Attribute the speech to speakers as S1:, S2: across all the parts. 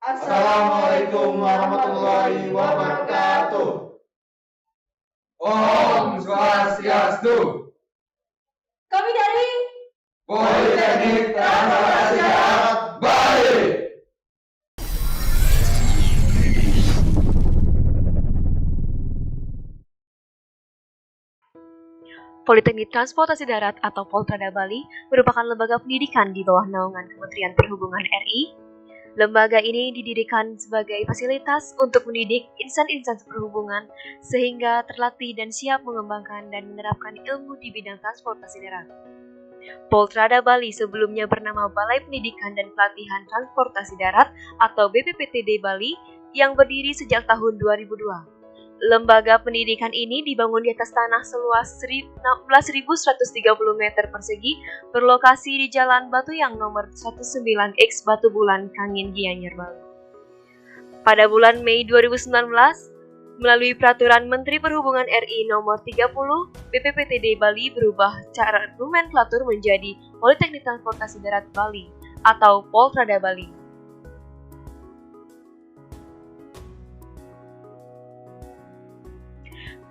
S1: Assalamualaikum warahmatullahi wabarakatuh. Om Swastiastu.
S2: Kami dari
S1: Politeknik Transportasi Darat Bali.
S3: Politeknik Transportasi Darat atau Poltrada Bali merupakan lembaga pendidikan di bawah naungan Kementerian Perhubungan RI. Lembaga ini didirikan sebagai fasilitas untuk mendidik insan-insan perhubungan sehingga terlatih dan siap mengembangkan dan menerapkan ilmu di bidang transportasi darat. Poltrada Bali sebelumnya bernama Balai Pendidikan dan Pelatihan Transportasi Darat atau BPPTD Bali yang berdiri sejak tahun 2002. Lembaga pendidikan ini dibangun di atas tanah seluas 16.130 meter persegi berlokasi di Jalan Batuyang nomor 19X Batu Bulan, Kangin, Gianyar, Bali. Pada bulan Mei 2019, melalui Peraturan Menteri Perhubungan RI nomor 30, BPPTD Bali berubah cara nomenklatur menjadi Politeknik Transportasi Darat Bali atau Poltrada Bali.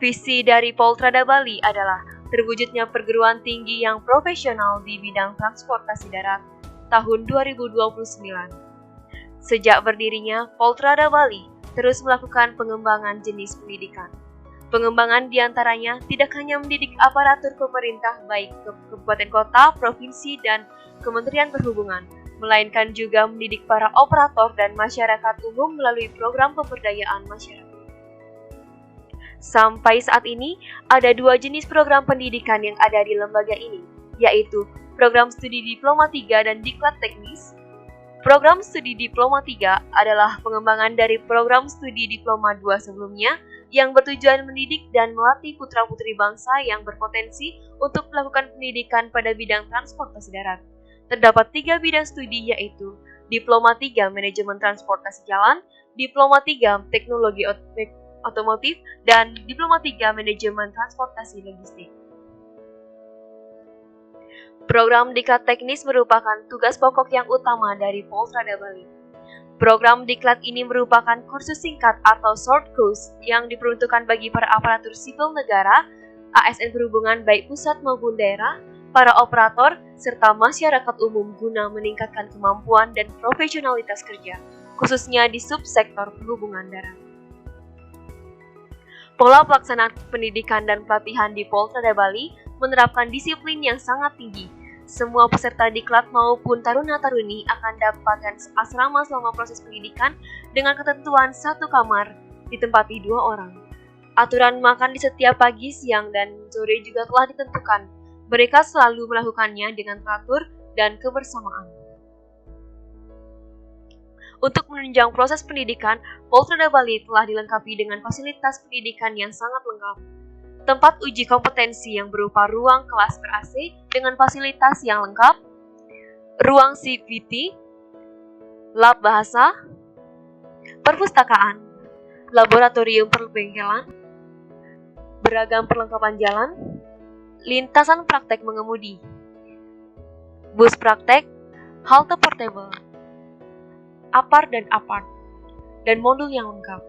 S3: Visi dari Poltrada Bali adalah terwujudnya perguruan tinggi yang profesional di bidang transportasi darat tahun 2029. Sejak berdirinya, Poltrada Bali terus melakukan pengembangan jenis pendidikan. Pengembangan diantaranya tidak hanya mendidik aparatur pemerintah baik kabupaten kota, provinsi, dan Kementerian Perhubungan, melainkan juga mendidik para operator dan masyarakat umum melalui program pemberdayaan masyarakat. Sampai saat ini, ada 2 jenis program pendidikan yang ada di lembaga ini, yaitu Program Studi Diploma 3 dan Diklat Teknis. Program Studi Diploma 3 adalah pengembangan dari Program Studi Diploma 2 sebelumnya yang bertujuan mendidik dan melatih putra-putri bangsa yang berpotensi untuk melakukan pendidikan pada bidang transportasi darat. Terdapat 3 bidang studi yaitu Diploma 3 Manajemen Transportasi Jalan, Diploma 3 Teknologi Otomotif, dan Diploma 3 Manajemen Transportasi Logistik. Program Diklat Teknis merupakan tugas pokok yang utama dari Poltrada Bali. Program Diklat ini merupakan kursus singkat atau short course yang diperuntukkan bagi para aparatur sipil negara, ASN perhubungan baik pusat maupun daerah, para operator, serta masyarakat umum guna meningkatkan kemampuan dan profesionalitas kerja, khususnya di subsektor perhubungan darat. Pola pelaksanaan pendidikan dan pelatihan di Poltrada Bali menerapkan disiplin yang sangat tinggi. Semua peserta diklat maupun taruna-taruni akan dapatkan asrama selama proses pendidikan dengan ketentuan 1 kamar ditempati 2 orang. Aturan makan di setiap pagi, siang, dan sore juga telah ditentukan. Mereka selalu melakukannya dengan teratur dan kebersamaan. Untuk menunjang proses pendidikan, Poltrada Bali telah dilengkapi dengan fasilitas pendidikan yang sangat lengkap. Tempat uji kompetensi yang berupa ruang kelas ber-AC dengan fasilitas yang lengkap, ruang CVT, lab bahasa, perpustakaan, laboratorium perbengkelan, beragam perlengkapan jalan, lintasan praktek mengemudi, bus praktek, halte portable, apar dan apart, dan modul yang lengkap.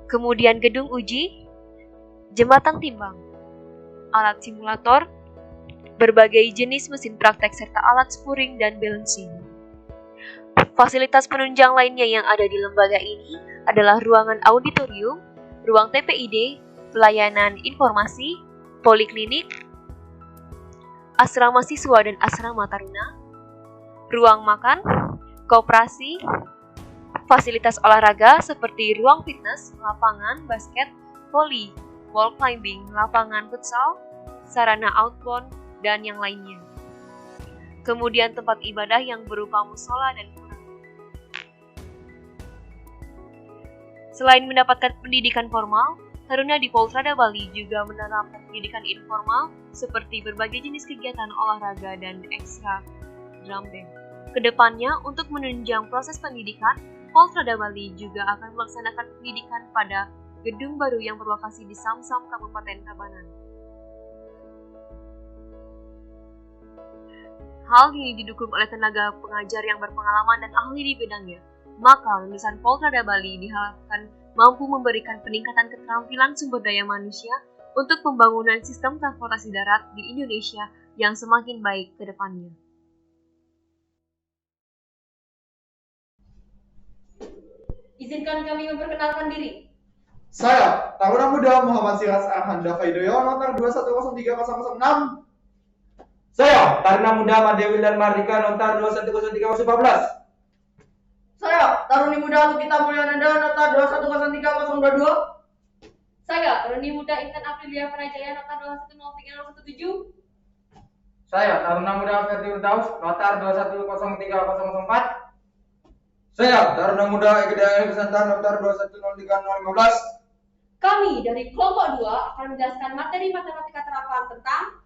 S3: Kemudian gedung uji, jembatan timbang, alat simulator, berbagai jenis mesin praktek serta alat spuring dan balancing. Fasilitas penunjang lainnya yang ada di lembaga ini adalah ruangan auditorium, ruang TPID, pelayanan informasi, poliklinik, asrama siswa dan asrama taruna, ruang makan, koperasi, fasilitas olahraga seperti ruang fitness, lapangan basket, voli, wall climbing, lapangan futsal, sarana outbound, dan yang lainnya. Kemudian tempat ibadah yang berupa musola dan pura. Selain mendapatkan pendidikan formal, taruna di Poltrada Bali juga menerapkan pendidikan informal seperti berbagai jenis kegiatan olahraga dan ekstra drum band. Kedepannya, untuk menunjang proses pendidikan, Poltrada Bali juga akan melaksanakan pendidikan pada gedung baru yang berlokasi di Samsam, Kabupaten Tabanan. Hal ini didukung oleh tenaga pengajar yang berpengalaman dan ahli di bidangnya. Maka lulusan Poltrada Bali diharapkan mampu memberikan peningkatan keterampilan sumber daya manusia untuk pembangunan sistem transportasi darat di Indonesia yang semakin baik ke depannya.
S2: Izinkan kami memperkenalkan diri.
S1: Saya, Taruna Muda Muhammad Siras Arhanda Faidoyo, nomor 2103006.
S4: Saya, Taruna Muda Madewi dan Mardika, nota 2103014.
S5: Saya, Taruni Muda Lukita Mulyananda, nota 2103022.
S2: Saya, Taruni Muda Intan Aprilia Panajaya, nota 2103017.
S4: Saya, Taruna Muda Ferdi Urdaus, nota 2103004.
S1: Saya, Taruna Muda Egedaya Nusantara, nomor 2103015.
S2: Kami dari kelompok 2 akan menjelaskan materi matematika terapan tentang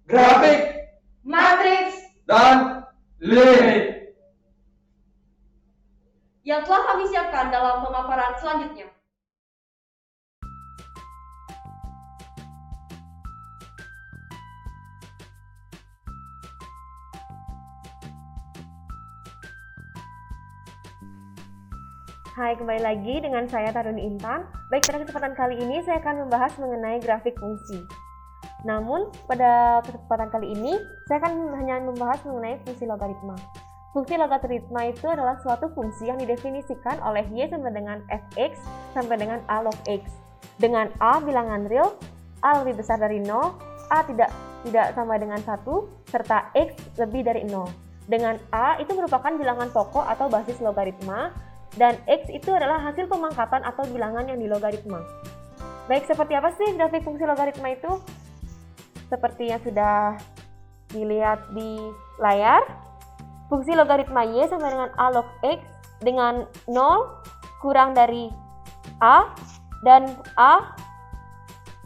S1: Grafik
S2: matriks
S1: dan limit.
S2: yang telah kami siapkan dalam pemaparan selanjutnya.
S3: Hai, kembali lagi dengan saya Taruni Intan. Baik, pada kesempatan kali ini saya akan membahas mengenai grafik fungsi. Namun, pada kesempatan kali ini saya akan hanya membahas mengenai fungsi logaritma. Fungsi logaritma itu adalah suatu fungsi yang didefinisikan oleh y sama dengan fx sampai dengan a log x. Dengan a bilangan real, a lebih besar dari 0, a tidak sama dengan 1, serta x lebih dari 0. Dengan a itu merupakan bilangan pokok atau basis logaritma, dan x itu adalah hasil pemangkatan atau bilangan yang dilogaritma. Baik, seperti apa sih grafik fungsi logaritma itu? Seperti yang sudah dilihat di layar, fungsi logaritma y sama dengan a log x dengan 0 kurang dari a dan a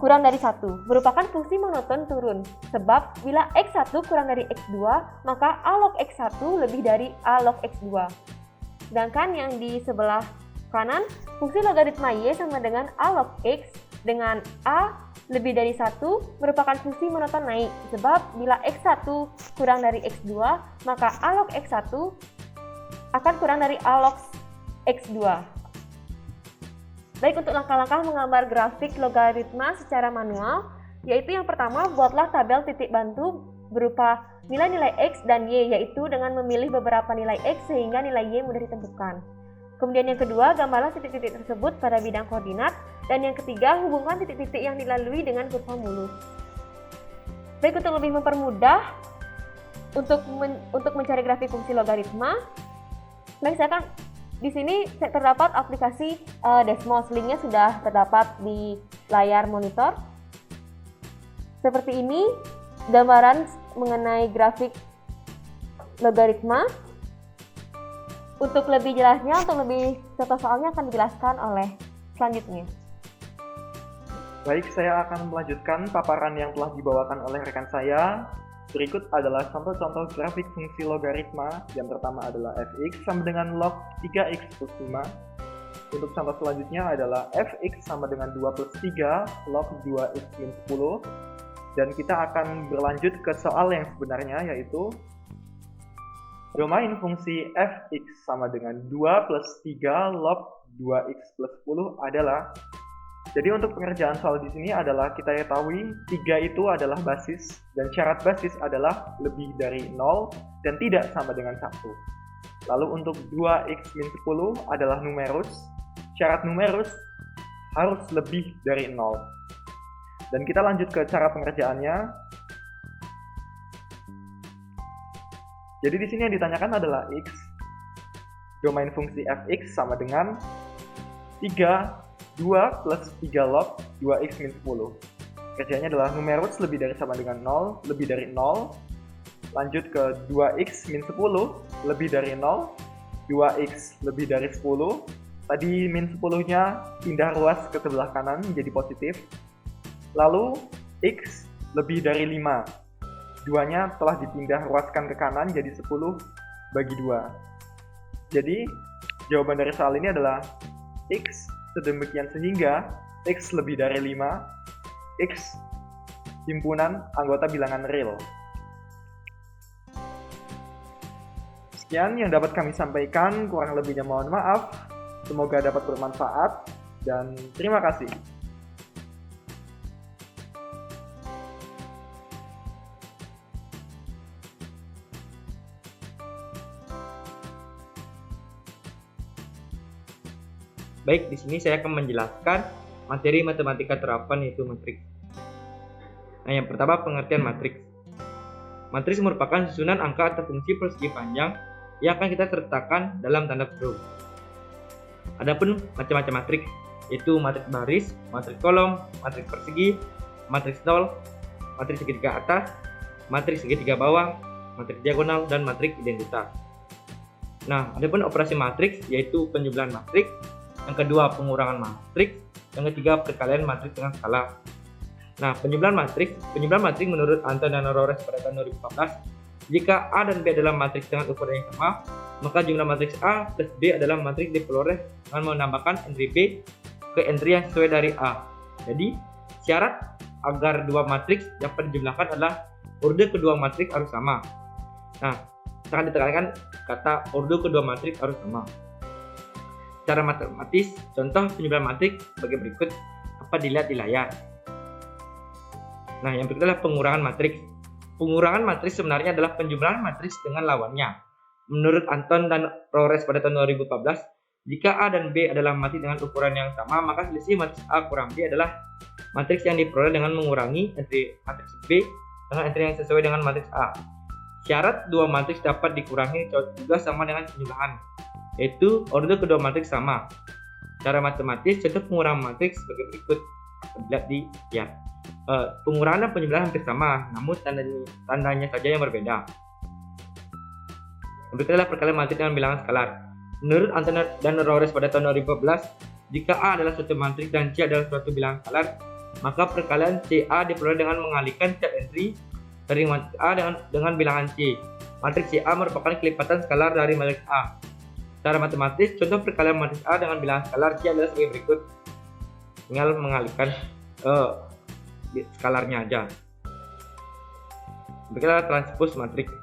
S3: kurang dari 1 merupakan fungsi monoton turun, sebab bila x1 kurang dari x2 maka a log x1 lebih dari a log x2. Sedangkan yang di sebelah kanan, fungsi logaritma y sama dengan a log x dengan a lebih dari 1 merupakan fungsi monoton naik, sebab bila x1 kurang dari x2 maka a log x1 akan kurang dari a log x2. Baik, untuk langkah-langkah menggambar grafik logaritma secara manual, yaitu yang pertama, buatlah tabel titik bantu berupa nilai-nilai x dan y, yaitu dengan memilih beberapa nilai x sehingga nilai y mudah ditentukan. Kemudian yang kedua, gambarlah titik-titik tersebut pada bidang koordinat, dan yang ketiga, hubungkan titik-titik yang dilalui dengan kurva mulus. Baik, untuk lebih mempermudah untuk mencari grafik fungsi logaritma, baik, saya akan di sini terdapat aplikasi Desmos, linknya sudah terdapat di layar monitor. Seperti ini gambaran mengenai grafik logaritma. Untuk lebih jelasnya, untuk lebih contoh soalnya akan dijelaskan oleh selanjutnya.
S6: Baik, saya akan melanjutkan paparan yang telah dibawakan oleh rekan saya. Berikut adalah contoh-contoh grafik fungsi logaritma. Yang pertama adalah fx sama dengan log 3x plus 5. Untuk contoh selanjutnya adalah fx sama dengan 2 plus 3 log 2x min 10. Dan kita akan berlanjut ke soal yang sebenarnya, yaitu domain fungsi fx sama dengan 2 plus 3 log 2x plus 10 adalah. Jadi untuk pengerjaan soal di sini adalah kita ketahui 3 itu adalah basis, dan syarat basis adalah lebih dari 0 dan tidak sama dengan 1. Lalu untuk 2x min 10 adalah numerus, syarat numerus harus lebih dari 0. Dan kita lanjut ke cara pengerjaannya. Jadi di sini yang ditanyakan adalah x. Domain fungsi fx sama dengan 2 plus 3 log 2x min 10. Kerjanya adalah numerus lebih dari sama dengan 0, lebih dari 0. Lanjut ke 2x min 10, lebih dari 0. 2x lebih dari 10. Tadi min 10-nya pindah ruas ke sebelah kanan menjadi positif. Lalu x lebih dari 5. 2-nya telah dipindah ruaskan ke kanan jadi 10 bagi 2. Jadi jawaban dari soal ini adalah x sedemikian sehingga x lebih dari 5, x himpunan anggota bilangan real. Sekian yang dapat kami sampaikan, kurang lebihnya mohon maaf. Semoga dapat bermanfaat dan terima kasih.
S4: Baik, di sini saya akan menjelaskan materi matematika terapan yaitu matriks. Nah, yang pertama pengertian matriks. Matriks merupakan susunan angka atau fungsi persegi panjang yang akan kita sertakan dalam tanda kurung. Adapun macam-macam matriks yaitu matriks baris, matriks kolom, matriks persegi, matriks nol, matriks segitiga atas, matriks segitiga bawah, matriks diagonal, dan matriks identitas. Nah, adapun operasi matriks yaitu penjumlahan matriks, yang kedua pengurangan matriks, yang ketiga perkalian matriks dengan skala. Nah, penjumlahan matriks menurut Anton dan Rores pada tahun 2014, jika A dan B adalah matriks dengan ukuran yang sama, maka jumlah matriks A plus B adalah matriks diperoleh dengan menambahkan entry B ke entry yang sesuai dari A. Jadi, syarat agar dua matriks dapat dijumlahkan adalah orde kedua matriks harus sama. Nah, sangat ditekankan kata orde kedua matriks harus sama. Secara matematis, contoh penjumlahan matriks sebagai berikut dapat dilihat di layar. Nah, yang berikut adalah pengurangan matriks. Pengurangan matriks sebenarnya adalah penjumlahan matriks dengan lawannya. Menurut Anton dan Rores pada tahun 2014, jika A dan B adalah matriks dengan ukuran yang sama, maka selisih matriks A kurang B adalah matriks yang diperoleh dengan mengurangi entry matriks B dengan entry yang sesuai dengan matriks A. Syarat dua matriks dapat dikurangi juga sama dengan penjumlahan, yaitu orde kedua matriks sama. Secara matematis, contoh pengurangan matriks sebagai berikut. Lihat di layar. Pengurangan dan penjumlahan hampir sama, namun tandanya saja yang berbeda. Berikut adalah perkalian matriks dengan bilangan skalar. Menurut Anton dan Rores pada tahun 2014, jika A adalah suatu matriks dan C adalah suatu bilangan skalar, maka perkalian CA diperoleh dengan mengalihkan setiap entry dari matriks A dengan bilangan C. Matriks CA merupakan kelipatan skalar dari matriks A. Secara matematis, contoh perkalian matriks A dengan bilangan skalar C adalah sebagai berikut. Tinggal mengalihkan skalarnya aja. Berikutnya transpose matriks.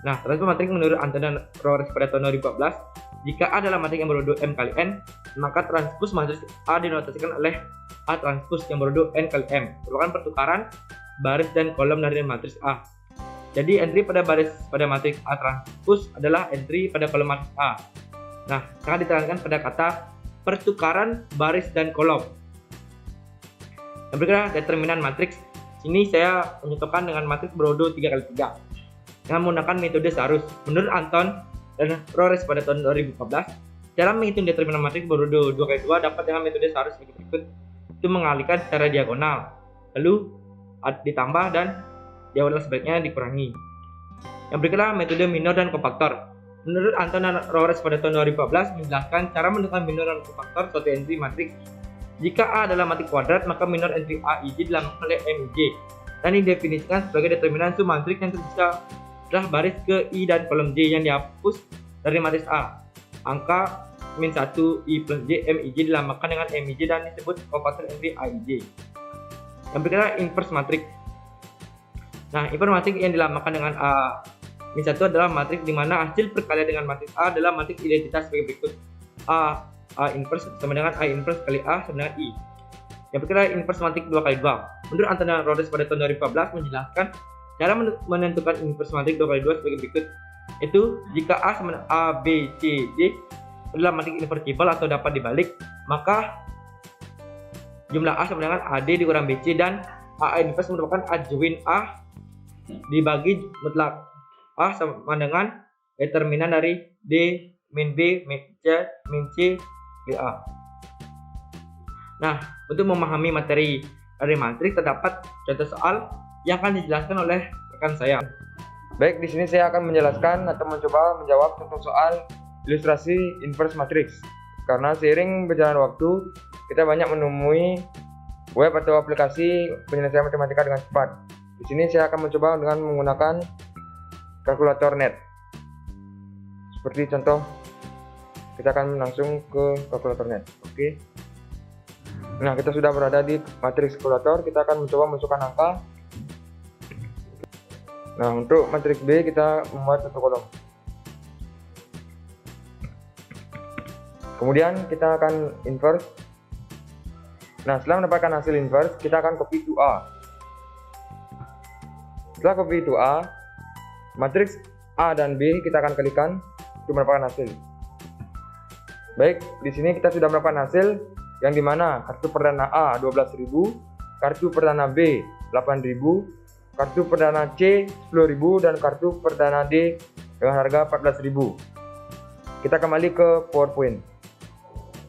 S4: Nah, transpose matriks menurut Anton dan Rores pada tahun 2014, jika A adalah matriks yang berordo M kali N, maka transpose matriks A dinotasikan oleh A transpose yang berordo N kali M. Merupakan pertukaran baris dan kolom dari matriks A. Jadi entry pada matriks A transpose adalah entry pada kolom matriks A. Nah, sangat ditekankan pada kata pertukaran baris dan kolom. Yang berikutnya determinan matriks. Sini saya menyebutkan dengan matriks berordo 3x3 dengan menggunakan metode Sarus. Menurut Anton dan Rores pada tahun 2014, cara menghitung determinan matriks berordo 2x2 dapat dengan metode Sarus sebagai berikut. Itu mengalihkan secara diagonal, lalu ditambah dan diagonal sebaliknya dikurangi. Yang berikutnya metode minor dan kompaktor. Menurut Anton dan Rores pada tahun 2014 menjelaskan cara menentukan minor dan kompaktor suatu entry matriks. Jika A adalah matriks kuadrat, maka minor entry AIJ dilambangkan oleh MIJ dan didefinisikan sebagai determinan sum matriks yang tersisa adalah baris ke I dan kolom J yang dihapus dari matriks A. Angka min 1 I plus J MIJ dilambangkan dengan MIJ dan disebut kompaktor entry AIJ. Yang berikutnya inverse matriks. Nah, inverse matriks yang dilambangkan dengan A min 1 adalah matriks di mana hasil perkalian dengan matriks A adalah matriks identitas sebagai berikut. A inverse sama dengan A inverse kali A sama dengan I. Yang berikutnya inverse matriks 2x2. Menurut Anton dan Rhodes pada tahun 2014 menjelaskan cara menentukan inverse matriks 2x2 sebagai berikut. Itu jika A sama dengan A, B, C, D adalah matriks invertible atau dapat dibalik, maka jumlah A sama dengan AD dikurang BC dan A inverse merupakan adjoint A dibagi mutlak A sama dengan determinan dari D min B min C min A. Nah, untuk memahami materi dari matriks terdapat contoh soal yang akan dijelaskan oleh rekan saya.
S7: Baik, di sini saya akan menjelaskan atau mencoba menjawab contoh soal ilustrasi inverse matriks. Karena seiring berjalan waktu, kita banyak menemui web atau aplikasi penyelesaian matematika dengan cepat. Di sini saya akan mencoba dengan menggunakan kalkulator net. Seperti contoh, kita akan langsung ke kalkulator net. Oke. Nah, kita sudah berada di matriks kalkulator. Kita akan mencoba masukkan angka. Nah, untuk matriks B kita membuat satu kolom. Kemudian kita akan inverse. Nah, setelah mendapatkan hasil inverse, kita akan copy to A. Setelah copy to A, matriks A dan B kita akan kalikan untuk mendapatkan hasil. Baik, di sini kita sudah mendapatkan hasil yang dimana kartu perdana A 12.000, kartu perdana B 8.000, kartu perdana C 10.000, dan kartu perdana D dengan harga 14.000. Kita kembali ke PowerPoint.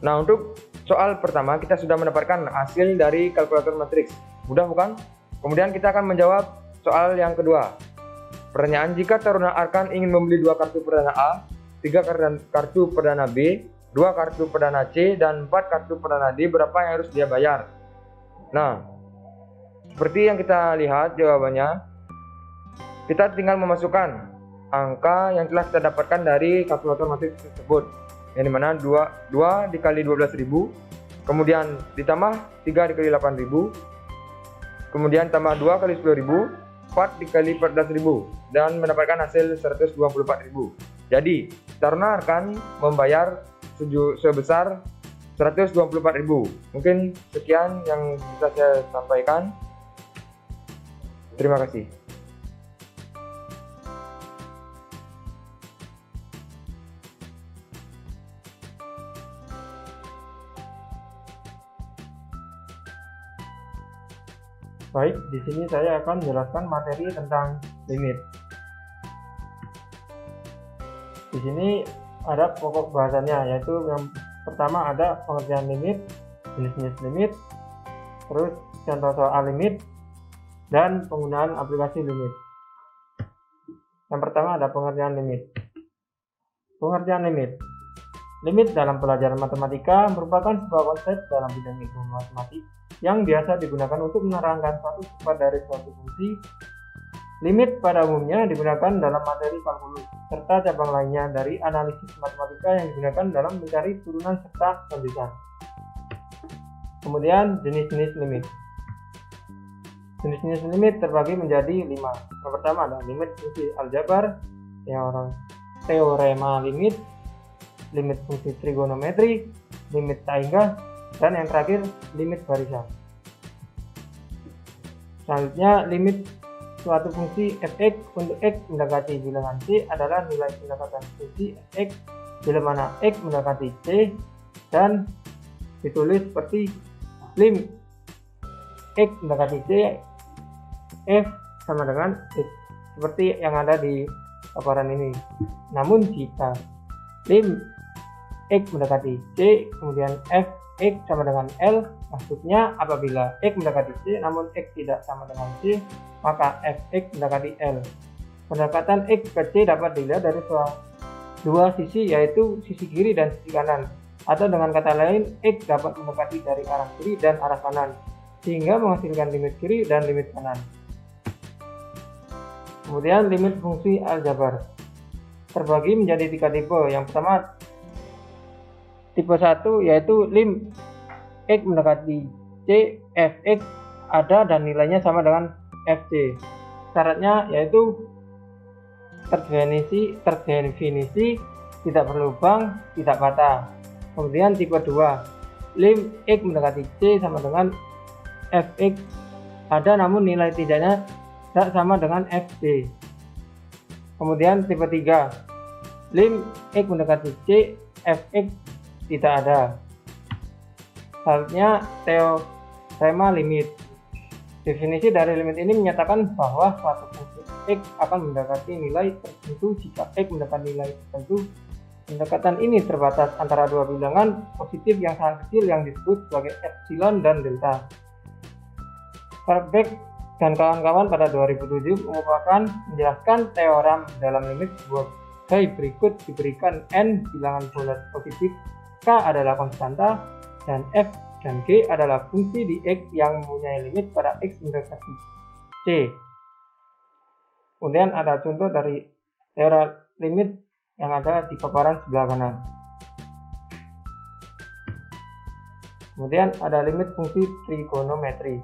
S7: Nah, untuk soal pertama kita sudah mendapatkan hasil dari kalkulator matriks. Mudah bukan? Kemudian kita akan menjawab soal yang kedua. Pertanyaan, jika Taruna Arkan ingin membeli 2 kartu perdana A, 3 kartu perdana B, 2 kartu perdana C, dan 4 kartu perdana D, berapa yang harus dia bayar? Nah, seperti yang kita lihat jawabannya, kita tinggal memasukkan angka yang telah kita dapatkan dari kalkulator matriks tersebut, yang dimana 2 dikali 12.000, kemudian ditambah 3 dikali 8.000, kemudian tambah 2 kali 10.000, 4 dikali 14.000, dan mendapatkan hasil 124.000. Jadi Taruna akan membayar sebesar 124.000. Mungkin sekian yang bisa saya sampaikan. Terima kasih.
S8: Baik, di sini saya akan menjelaskan materi tentang limit. Di sini ada pokok bahasannya, yaitu yang pertama ada pengertian limit, jenis-jenis limit, terus contoh soal limit, dan penggunaan aplikasi limit. Yang pertama ada pengertian limit. Pengertian limit. Limit dalam pelajaran matematika merupakan sebuah konsep dalam bidang ilmu matematik yang biasa digunakan untuk menerangkan suatu sifat dari suatu fungsi. Limit pada umumnya digunakan dalam materi kalkulus serta cabang lainnya dari analisis matematika yang digunakan dalam mencari turunan serta lanjutan. Kemudian jenis-jenis limit. Jenis-jenis limit terbagi menjadi 5. Yang pertama ada limit fungsi aljabar, teorema limit, limit fungsi trigonometri, limit taingga, dan yang terakhir limit barisan. Selanjutnya, limit suatu fungsi fx untuk x mendekati bilangan c adalah nilai pendekatan fungsi fx bila mana x mendekati c, dan ditulis seperti lim x mendekati c f sama dengan x, seperti yang ada di paparan ini. Namun jika lim x mendekati c kemudian f x sama dengan L, maksudnya apabila x mendekati c namun x tidak sama dengan c, maka fx mendekati L. Pendekatan x ke c dapat dilihat dari dua sisi, yaitu sisi kiri dan sisi kanan, atau dengan kata lain x dapat mendekati dari arah kiri dan arah kanan sehingga menghasilkan limit kiri dan limit kanan. Kemudian limit fungsi aljabar terbagi menjadi 3 tipe. Yang pertama tipe 1, yaitu lim x mendekati c fx ada dan nilainya sama dengan fc. Syaratnya yaitu terdefinisi, tidak berlubang, tidak patah. Kemudian tipe 2, lim x mendekati c sama dengan fx ada namun nilai tidaknya tidak sama dengan fc. Kemudian tipe 3, lim x mendekati c fx tidak ada. Syaratnya teorema limit. Definisi dari limit ini menyatakan bahwa suatu fungsi x akan mendekati nilai tertentu jika x mendekati nilai tertentu. Pendekatan ini terbatas antara dua bilangan positif yang sangat kecil yang disebut sebagai epsilon dan delta. Verbeek dan kawan-kawan pada 2007 menjelaskan teorem dalam limit sebagai berikut: diberikan n bilangan bulat positif, k adalah konstanta, dan f dan g adalah fungsi di x yang mempunyai limit pada x mendekati c. Kemudian ada contoh dari teorem limit yang ada di paparan sebelah kanan. Kemudian ada limit fungsi trigonometri.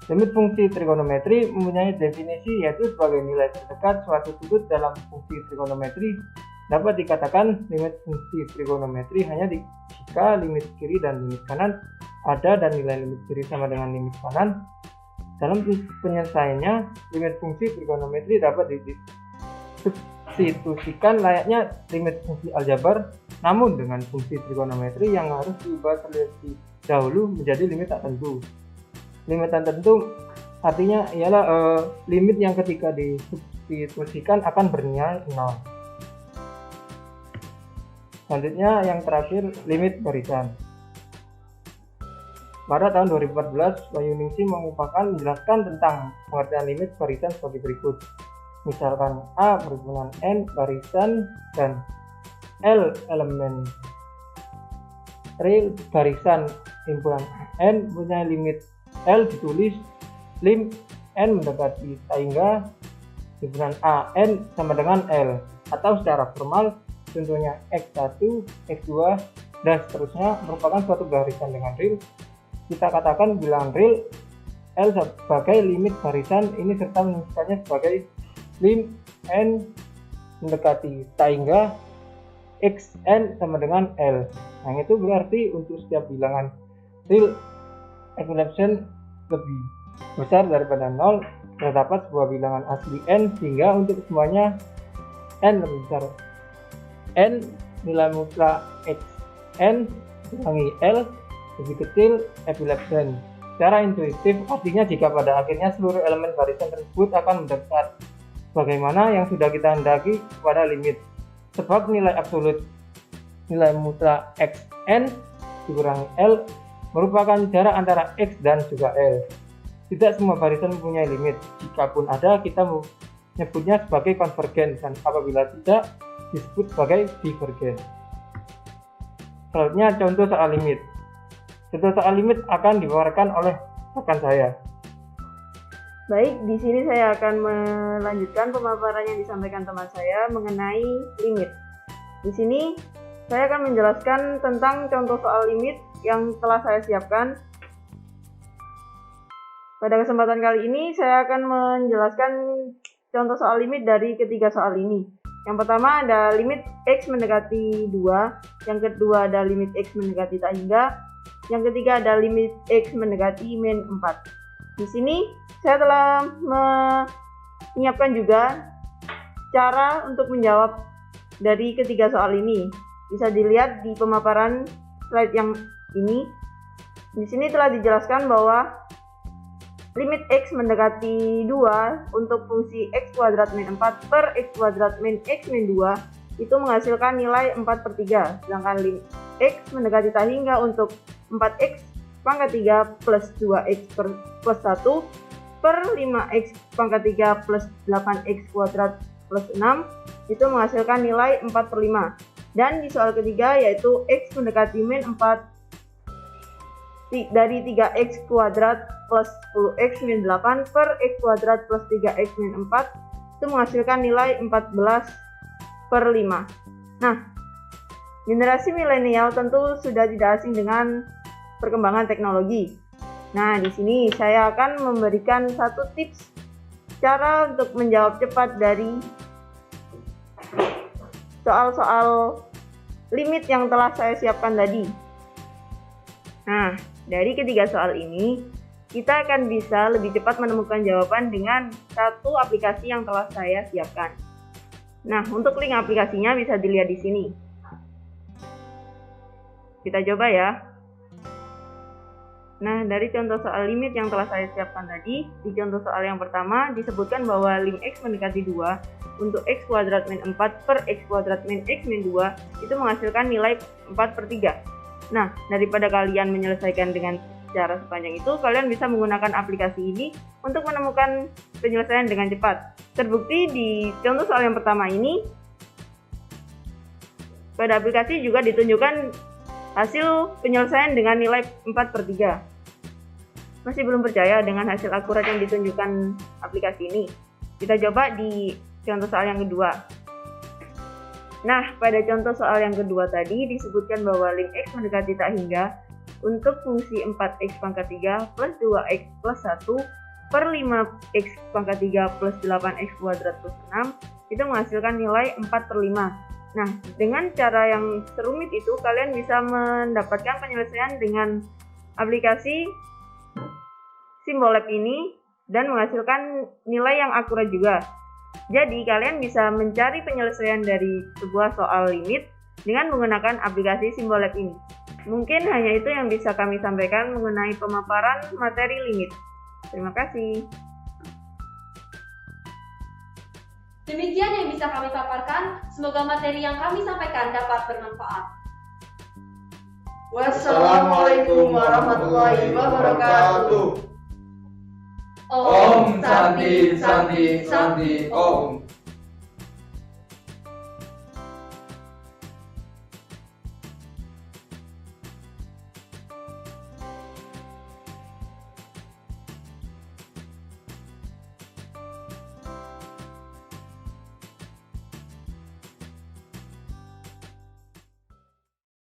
S8: Limit fungsi trigonometri mempunyai definisi, yaitu sebagai nilai terdekat suatu sudut dalam fungsi trigonometri dapat dikatakan limit fungsi trigonometri hanya jika limit kiri dan limit kanan ada dan nilai limit kiri sama dengan limit kanan. Dalam penyelesaiannya, limit fungsi trigonometri dapat disubstitusikan layaknya limit fungsi aljabar, namun dengan fungsi trigonometri yang harus diubah terlebih dahulu menjadi limit tak tentu. Limit tak tentu artinya ialah limit yang ketika disubstitusikan akan bernilai 0. Selanjutnya yang terakhir, limit barisan. Pada tahun 2014, Wahyuningsi menjelaskan tentang pengertian limit barisan sebagai berikut. Misalkan A perhimpunan N barisan dan L elemen real barisan himpunan N punya limit L ditulis lim N mendekati sehingga himpunan A N sama dengan L, atau secara formal contohnya X1, X2, dan seterusnya merupakan suatu barisan dengan real. Kita katakan bilangan real L sebagai limit barisan ini serta menuliskannya sebagai lim N mendekati sehingga Xn sama dengan L. Nah, itu berarti untuk setiap bilangan real evaluation lebih besar daripada 0 terdapat sebuah bilangan asli N, sehingga untuk semuanya N lebih besar N nilai mutlak Xn kurangi L lebih kecil evaluation. Secara intuitif artinya jika pada akhirnya seluruh elemen barisan tersebut akan mendekat bagaimana yang sudah kita hendaki pada limit, sebab nilai absolut nilai mutlak Xn dikurangi L merupakan jarak antara X dan juga L. Tidak semua barisan mempunyai limit, jikapun ada kita menyebutnya sebagai konvergen dan apabila tidak disebut sebagai divergen. Selanjutnya contoh soal limit. Contoh soal limit akan dibawakan oleh rekan saya.
S9: Baik, di sini saya akan melanjutkan pemaparan yang disampaikan teman saya mengenai limit. Di sini saya akan menjelaskan tentang contoh soal limit yang telah saya siapkan. Pada kesempatan kali ini saya akan menjelaskan contoh soal limit dari ketiga soal ini. Yang pertama ada limit X mendekati 2, yang kedua ada limit X mendekati tak hingga, yang ketiga ada limit X mendekati min 4. Di sini saya telah menyiapkan juga cara untuk menjawab dari ketiga soal ini. Bisa dilihat di pemaparan slide yang ini. Di sini telah dijelaskan bahwa limit X mendekati 2 untuk fungsi X kuadrat min 4 per X kuadrat min X min 2 itu menghasilkan nilai 4/3. Sedangkan limit X mendekati tak hingga untuk 4X pangkat 3 plus 2X plus 1 per 5X pangkat 3 plus 8X kuadrat plus 6 itu menghasilkan nilai 4/5. Dan di soal ketiga yaitu X mendekati min 4 dari 3X kuadrat plus 10X min 8 per X kuadrat plus 3X min 4 itu menghasilkan nilai 14/5. Nah, generasi milenial tentu sudah tidak asing dengan perkembangan teknologi. Nah, di sini saya akan memberikan satu tips cara untuk menjawab cepat dari soal-soal limit yang telah saya siapkan tadi. Nah, dari ketiga soal ini, kita akan bisa lebih cepat menemukan jawaban dengan satu aplikasi yang telah saya siapkan. Nah, untuk link aplikasinya bisa dilihat di sini. Kita coba ya. Nah, dari contoh soal limit yang telah saya siapkan tadi, di contoh soal yang pertama disebutkan bahwa lim X mendekati 2 untuk X kuadrat min 4 per X kuadrat min X min 2 itu menghasilkan nilai 4/3. Nah, daripada kalian menyelesaikan dengan cara sepanjang itu, kalian bisa menggunakan aplikasi ini untuk menemukan penyelesaian dengan cepat. Terbukti di contoh soal yang pertama ini, pada aplikasi juga ditunjukkan hasil penyelesaian dengan nilai 4/3. Masih belum percaya dengan hasil akurat yang ditunjukkan aplikasi ini? Kita coba di contoh soal yang kedua. Nah, pada contoh soal yang kedua tadi disebutkan bahwa lim X mendekati tak hingga untuk fungsi 4X pangkat 3 plus 2X plus 1 per 5X pangkat 3 plus 8X kuadrat plus 6 itu menghasilkan nilai 4/5. Nah, dengan cara yang serumit itu, kalian bisa mendapatkan penyelesaian dengan aplikasi Symbolab ini dan menghasilkan nilai yang akurat juga. Jadi, kalian bisa mencari penyelesaian dari sebuah soal limit dengan menggunakan aplikasi Symbolab ini. Mungkin hanya itu yang bisa kami sampaikan mengenai pemaparan materi limit. Terima kasih.
S2: Demikian yang bisa kami paparkan. Semoga materi yang kami sampaikan dapat bermanfaat.
S5: Wassalamualaikum warahmatullahi wabarakatuh.
S2: Om
S1: Santi, Santi, Santi, Om.